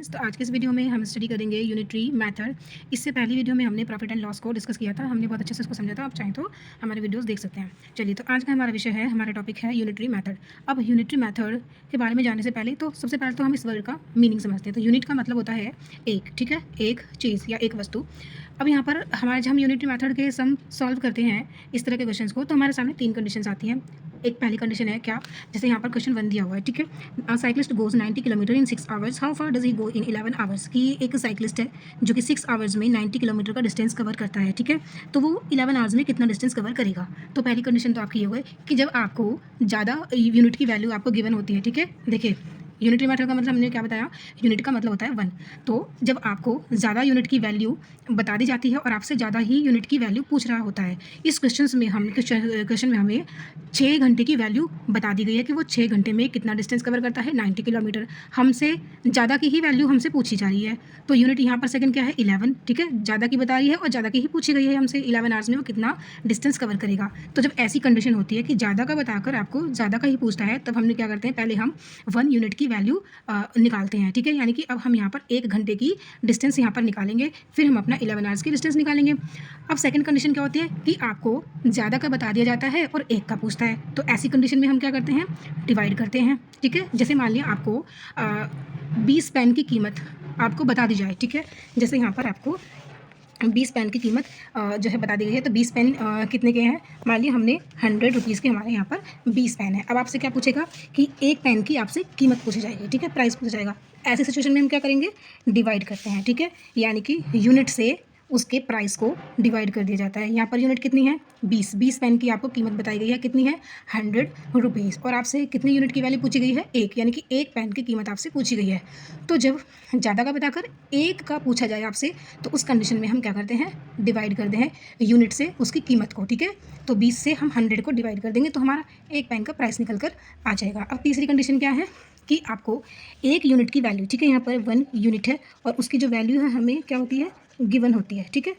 Students, तो आज के इस वीडियो में हम स्टडी करेंगे यूनिटरी मेथड। इससे पहली वीडियो में हमने प्रॉफिट एंड लॉस को डिस्कस किया था, हमने बहुत अच्छे से उसको समझा था। आप चाहें तो हमारे वीडियोस देख सकते हैं। चलिए, तो आज का हमारा विषय है, हमारा टॉपिक है यूनिटरी मेथड। अब यूनिटरी मेथड के बारे में जानने से पहले सबसे पहले तो हम इस वर्ड का मीनिंग समझते हैं। तो यूनिट का मतलब होता है एक, ठीक है, एक चीज़ या एक वस्तु। अब यहाँ पर हमारे जब हम यूनिटरी मेथड के सम सॉल्व करते हैं इस तरह के क्वेश्चंस को, तो हमारे सामने 3 कंडीशंस आती हैं। एक पहली कंडीशन है क्या, जैसे यहाँ पर क्वेश्चन 1 दिया हुआ है, ठीक है। Cyclist goes 90 kilometre in 6 hours, how far does he go in 11 hours. कि एक साइक्लिस्ट है जो कि 6 आवर्स में 90 किलोमीटर का डिस्टेंस कवर करता है, ठीक है। तो वो 11 आवर्स में कितना डिस्टेंस कवर करेगा। तो पहली कंडीशन तो आपकी ये हुई कि जब आपको ज़्यादा यूनिट की वैल्यू आपको गिवन होती है, ठीक है। देखिए, यूनिटरी मेथड का मतलब हमने क्या बताया, यूनिट का मतलब होता है 1। तो जब आपको ज़्यादा यूनिट की वैल्यू बता दी जाती है और आपसे ज़्यादा ही यूनिट की वैल्यू पूछ रहा होता है, इस क्वेश्चन में हमें 6 घंटे की वैल्यू बता दी गई है कि वो 6 घंटे में कितना डिस्टेंस कवर करता है, 90 किलोमीटर। हमसे ज़्यादा की ही वैल्यू हमसे पूछी जा रही है। तो यूनिट यहाँ पर सेकंड क्या है, 11, ठीक है। ज़्यादा की बता रही है और ज़्यादा की ही पूछी गई है हमसे, 11 आवर्स में वो कितना डिस्टेंस कवर करेगा। तो जब ऐसी कंडीशन होती है कि ज़्यादा का बताकर आपको ज़्यादा का ही पूछता है, तब हमने क्या करते हैं, पहले हम 1 यूनिट की वैल्यू निकालते हैं, ठीक है। यानी कि अब हम यहाँ पर 1 घंटे की डिस्टेंस यहाँ पर निकालेंगे, फिर हम अपना 11 आवर्स की डिस्टेंस निकालेंगे। अब सेकंड कंडीशन क्या होती है कि आपको ज़्यादा का बता दिया जाता है और 1 का पूछता है। तो ऐसी कंडीशन में हम क्या करते हैं, डिवाइड करते हैं, ठीक है। जैसे मान लिया आपको 20 पेन की कीमत आपको बता दी जाए, ठीक है। जैसे यहाँ पर आपको 20 पेन की कीमत जो है बता दी गई है। तो 20 पेन कितने के हैं, मान लिया हमने 100 रुपीज़ के हमारे यहाँ पर 20 पेन है। अब आपसे क्या पूछेगा कि एक पेन की आपसे कीमत पूछी जाएगी, ठीक है, प्राइस पूछा जाएगा। ऐसी सिचुएशन में हम क्या करेंगे, डिवाइड करते हैं, ठीक है। यानी कि यूनिट से उसके प्राइस को डिवाइड कर दिया जाता है। यहाँ पर यूनिट कितनी है, 20 पेन की आपको कीमत बताई गई है, कितनी है, 100 रुपीज़। और आपसे कितनी यूनिट की वैल्यू पूछी गई है, 1, यानी कि 1 पेन की कीमत आपसे पूछी गई है। तो जब ज़्यादा का बताकर 1 का पूछा जाए आपसे, तो उस कंडीशन में हम क्या करते हैं, डिवाइड करते हैं यूनिट से उसकी कीमत को, ठीक है। तो 20 से हम 100 को डिवाइड कर देंगे, तो हमारा 1 पेन का प्राइस निकल कर आ जाएगा। अब तीसरी कंडीशन क्या है कि आपको 1 यूनिट की वैल्यू, ठीक है, यहाँ पर 1 यूनिट है और उसकी जो वैल्यू है हमें क्या होती है, गिवन होती है, ठीक है।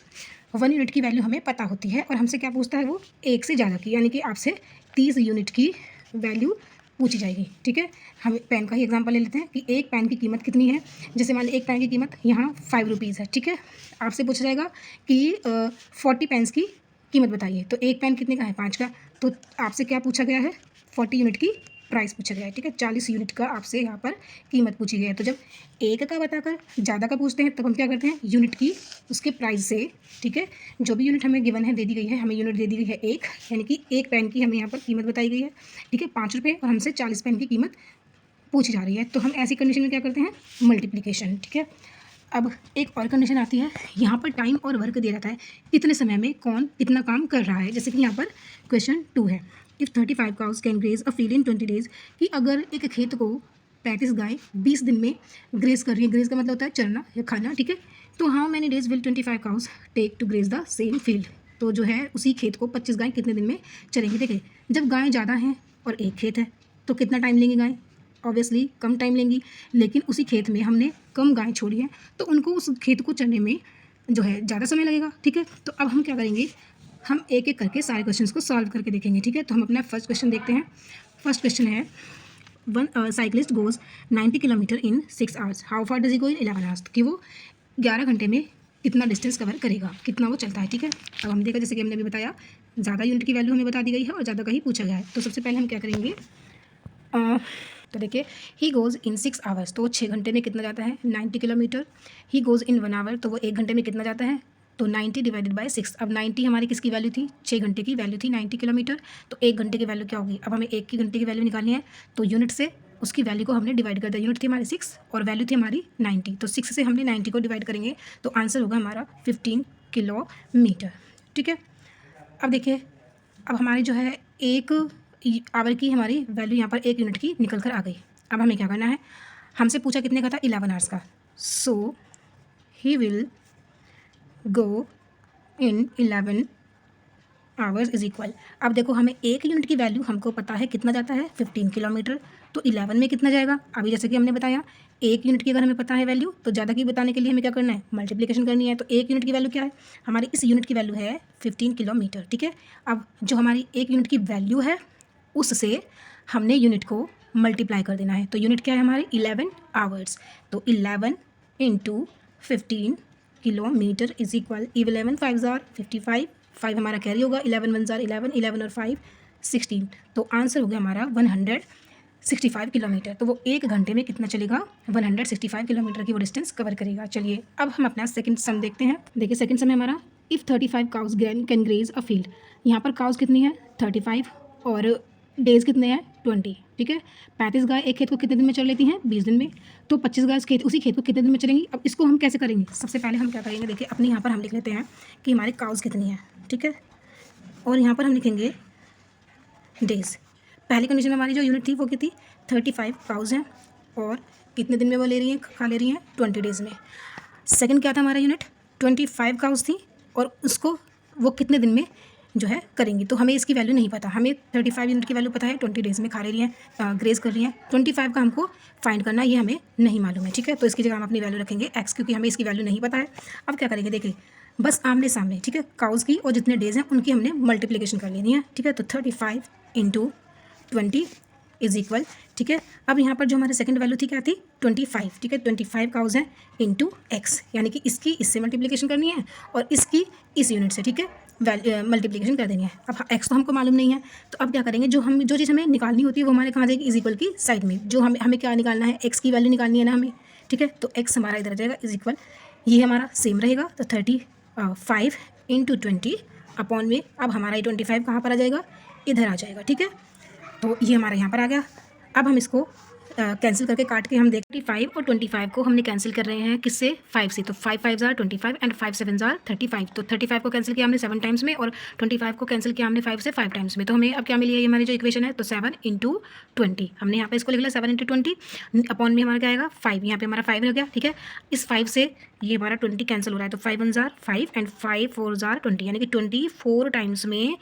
1 यूनिट की वैल्यू हमें पता होती है और हमसे क्या पूछता है वो 1 से ज़्यादा की, यानी कि आपसे 30 यूनिट की वैल्यू पूछी जाएगी, ठीक है। हम पेन का ही एग्जांपल ले लेते हैं कि एक पेन की कीमत कितनी है। जैसे मान लीजिए एक पेन की कीमत यहाँ 5 रुपीज़ है, ठीक है। आपसे पूछा जाएगा कि 40 पेन्स की कीमत बताइए। तो एक पेन कितने का है, 5 का। तो आपसे क्या पूछा गया है, 40 यूनिट की प्राइस पूछा गया है, ठीक है। 40 यूनिट का आपसे यहाँ पर कीमत पूछी गई है। तो जब 1 का बताकर ज़्यादा का पूछते हैं, तब हम क्या करते हैं, यूनिट की उसके प्राइस से, ठीक है, जो भी यूनिट हमें गिवन है, दे दी गई है, हमें यूनिट दे दी गई है 1, यानी कि 1 पेन की हमें यहाँ पर कीमत बताई गई है, ठीक है, 5 रुपये, और हमसे 40 पेन की कीमत पूछी जा रही है। तो हम ऐसी कंडीशन में क्या करते हैं, मल्टीप्लिकेशन, ठीक है। अब एक और कंडीशन आती है, यहाँ पर टाइम और वर्क दिया जाता है, कितने समय में कौन कितना काम कर रहा है। जैसे कि यहाँ पर क्वेश्चन 2 है, if 35 cows can graze a field in 20 days. कि अगर एक खेत को 35 गाय 20 दिन में ग्रेज कर रही है, ग्रेज का मतलब होता है चरना या खाना, ठीक है। तो how many days will 25 cows take to graze the same field. तो जो है उसी खेत को 25 गाय कितने दिन में चलेंगी। देखिए, जब गाय ज़्यादा हैं और एक खेत है, तो कितना टाइम लेंगी गाय, ऑब्वियसली कम टाइम लेंगी। लेकिन उसी खेत में हमने कम गाय छोड़ी है, तो उनको उस खेत को चरने में जो है ज़्यादा समय लगेगा, ठीक है। तो अब हम क्या करेंगे, हम एक एक करके सारे क्वेश्चंस को सॉल्व करके देखेंगे, ठीक है। तो हम अपना फर्स्ट क्वेश्चन देखते हैं। फर्स्ट क्वेश्चन है, one cyclist goes 90 kilometre in 6 hours, how far does he go in 11 hours. कि वो 11 घंटे में कितना डिस्टेंस कवर करेगा, कितना वो चलता है, ठीक है। अब हम देखा, जैसे कि हमने अभी बताया, ज़्यादा यूनिट की वैल्यू हमें बता दी गई है और ज़्यादा का ही पूछा गया है। तो सबसे पहले हम क्या करेंगे, तो देखिए, ही गोज़ इन 6 आवर्स, तो वो 6 घंटे में कितना जाता है, 90 kilometre. He goes in 1 hour, तो वो 1 घंटे में कितना जाता है, तो 90 डिवाइडेड बाय 6। अब 90 हमारी किसकी वैल्यू थी, 6 घंटे की वैल्यू थी 90 किलोमीटर। तो 1 घंटे की वैल्यू क्या होगी, अब हमें 1 की घंटे की वैल्यू निकालनी है। तो यूनिट से उसकी वैल्यू को हमने डिवाइड कर दिया। यूनिट थी हमारी 6 और वैल्यू थी हमारी 90। तो 6 से हमने 90 को डिवाइड करेंगे, तो आंसर होगा हमारा 15 किलोमीटर, ठीक है। अब देखिए, अब हमारी जो है 1 आवर की हमारी वैल्यू यहाँ पर 1 यूनिट की निकल कर आ गई। अब हमें क्या करना है, हमसे पूछा कितने का था, 11 आवर्स का। So he will go in 11 hours is equal. अब देखो, हमें 1 यूनिट की वैल्यू हमको पता है कितना जाता है, 15 किलोमीटर। तो 11 में कितना जाएगा, अभी जैसे कि हमने बताया 1 यूनिट की अगर हमें पता है वैल्यू, तो ज़्यादा की बताने के लिए हमें क्या करना है, मल्टीप्लिकेशन करनी है। तो 1 यूनिट की वैल्यू क्या है, हमारी इस यूनिट की वैल्यू है 15 किलोमीटर, ठीक है। अब जो हमारी 1 यूनिट की वैल्यू है, उससे हमने यूनिट को मल्टीप्लाई कर देना है। तो यूनिट क्या है हमारी, 11 आवर्स। तो 11 into 15 kilometre is equal 11 5 jar 55, 5 हमारा कैरी होगा, 11 1 जार 11, 11 और 5 16, तो आंसर हो गया हमारा 165 किलोमीटर। तो वो 1 घंटे में कितना चलेगा, 165 किलोमीटर की वो डिस्टेंस कवर करेगा। चलिए अब हम अपना सेकंड सम देखते हैं। देखिए सेकंड सम है हमारा, if 35 cows can graze a field. यहाँ पर काउज कितनी है 35 और डेज कितने हैं 20, ठीक है। 35 गाय एक खेत को कितने दिन में चल लेती हैं 20 दिन में, तो 25 गाय उसी खेत को कितने दिन में चलेंगी। अब इसको हम कैसे करेंगे, सबसे पहले हम क्या करेंगे, देखिए अपने यहाँ पर हम लिख लेते हैं कि हमारे काउज कितनी है, ठीक है, और यहाँ पर हम लिखेंगे डेज। पहली कंडीशन में हमारी जो यूनिट थी वो कितनी 35 काउज हैं और कितने दिन में वो ले रही हैं, खा ले रही हैं 20 डेज़ में। सेकंड क्या था हमारा यूनिट 25 काउज थी और उसको वो कितने दिन में जो है करेंगी, तो हमें इसकी वैल्यू नहीं पता। हमें 35 यूनिट की वैल्यू पता है 20 डेज़ में खा ले रही हैं, ग्रेज कर रही हैं। 25 का हमको फाइंड करना है, ये हमें नहीं मालूम है, ठीक है। तो इसकी जगह हम अपनी वैल्यू रखेंगे x, क्योंकि हमें इसकी वैल्यू नहीं पता है। अब क्या करेंगे, देखिए बस आमने सामने, ठीक है, काउज की और जितने डेज़ हैं उनकी हमने मल्टीप्लिकेशन कर लेनी है, ठीक है। तो 35 इंटू 20 इज इक्वल, ठीक है। अब यहाँ पर जो हमारी सेकंड वैल्यू थी क्या थी 25, ठीक है। 25 काउज हैं इंटू एक्स, यानी कि इसकी इससे मल्टीप्लिकेशन करनी है और इसकी इस यूनिट से, ठीक है, मल्टीप्लिकेशन कर देनी है। अब एक्स तो हमको मालूम नहीं है, तो अब क्या करेंगे, जो चीज़ हमें निकालनी होती है वो हमारे कहाँ जाएगी, इज इक्वल की साइड में। जो हमें क्या निकालना है, एक्स की वैल्यू निकालनी है ना हमें, ठीक है। तो एक्स हमारा इधर जाएगा इज इक्वल, ये हमारा सेम रहेगा, तो 35 इंटू 20 अपॉन में, अब हमारा ये 25 कहाँ पर आ जाएगा, इधर आ जाएगा, ठीक है। तो ये हमारा यहाँ पर आ गया। अब हम इसको कैंसिल करके काट के हम देख 35 और 25 को हमने कैंसिल कर रहे हैं किससे, 5 से। तो 5 5 जार 25 एंड 5 7 जार 35। तो 35 को कैंसिल किया हमने 7 टाइम्स में और 25 को कैंसिल किया हमने 5 से 5 टाइम्स में। तो हमें अब क्या मिली है, ये हमारी जो इक्वेशन है, तो 7 इंटू 20 हमने यहाँ पे इसको लिख लिया, 7 इंटू 20 अपॉन में हमारा क्या आएगा 5, यहाँ पे हमारा 5 रह गया, ठीक है। इस 5 से ये हमारा 20 कैंसिल हो रहा है, तो 5 1 जार 5 एंड 5 4 जार 20, यानी कि 24 टाइम्स में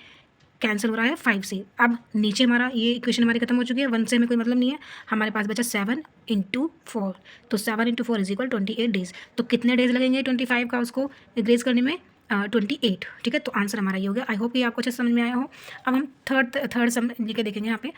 कैंसिल हो रहा है 5 से। अब नीचे हमारा ये इक्वेशन हमारी खत्म हो चुकी है, 1 से हमें कोई मतलब नहीं है, हमारे पास बचा 7 इंटू 4, तो 7 इंटू 4 इज इक्वल 28 डेज़। तो कितने डेज़ लगेंगे 25 का उसको ग्रेज करने में, 28, ठीक है। तो आंसर हमारा ये हो गया। आई होप ये आपको अच्छे समझ में आया हो। अब हम थर्ड सम लेके देखेंगे। यहाँ पे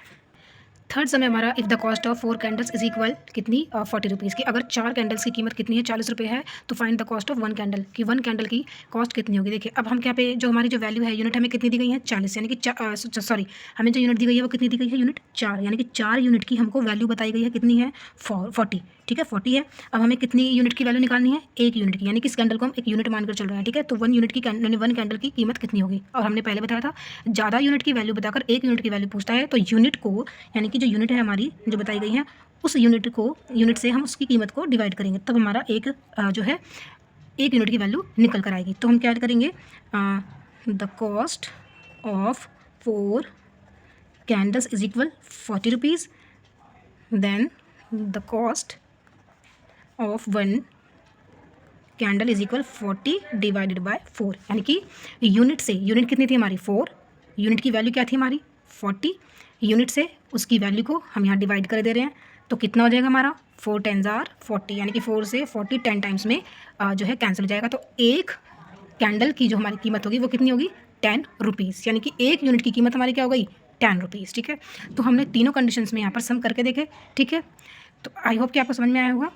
थर्ड समय हमारा, if the cost of 4 candles is equal कितनी 40 रुपीज़ की। अगर 4 कैंडल्स की कीमत कितनी है 40 रुपये है, तो find the cost of 1 candle, कि 1 कैंडल की कॉस्ट कितनी होगी। देखिए अब हम क्या पे, जो हमारी जो वैल्यू है, यूनिट हमें कितनी दी गई है 40, यानी कि सॉरी हमें जो यूनिट दी गई है वो कितनी दी गई है, यूनिट 4, यानी कि 4 यूनिट की हमको वैल्यू बताई गई है, कितनी है 40, ठीक है 40 है। अब हमें कितनी यूनिट की वैल्यू निकालनी है, 1 यूनिट की, यानी कि इस कैंडल को हम 1 यूनिट मानकर चल रहे हैं, ठीक है। तो 1 यूनिट की 1 कैंडल की कीमत कितनी होगी, और हमने पहले बताया था ज़्यादा यूनिट की वैल्यू बताकर 1 यूनिट की वैल्यू पूछता है, तो यूनिट को, यानी कि जो यूनिट है हमारी जो बताई गई है, उस यूनिट से हम उसकी कीमत को डिवाइड करेंगे, तब हमारा जो है 1 यूनिट की वैल्यू निकल कर आएगी। तो हम क्या करेंगे, the cost of 4 candles is equal 40 rupees, then the cost of 1 candle is equal 40 divided by 4, यानी कि यूनिट से, यूनिट कितनी थी हमारी 4, यूनिट की वैल्यू क्या थी हमारी 40, यूनिट से उसकी वैल्यू को हम यहाँ डिवाइड कर दे रहे हैं, तो कितना हो जाएगा हमारा 4 10 जार 40, यानी कि 4 से 40 10 टाइम्स में जो है कैंसिल हो जाएगा। तो एक कैंडल की जो हमारी कीमत होगी वो कितनी होगी 10 रुपीज़, यानी कि 1 यूनिट की कीमत हमारी क्या हो गई 10 रुपीज़, ठीक है। तो हमने तीनों कंडीशंस में यहाँ पर सम करके देखे, ठीक है। तो आई होप कि आपको समझ में आया होगा।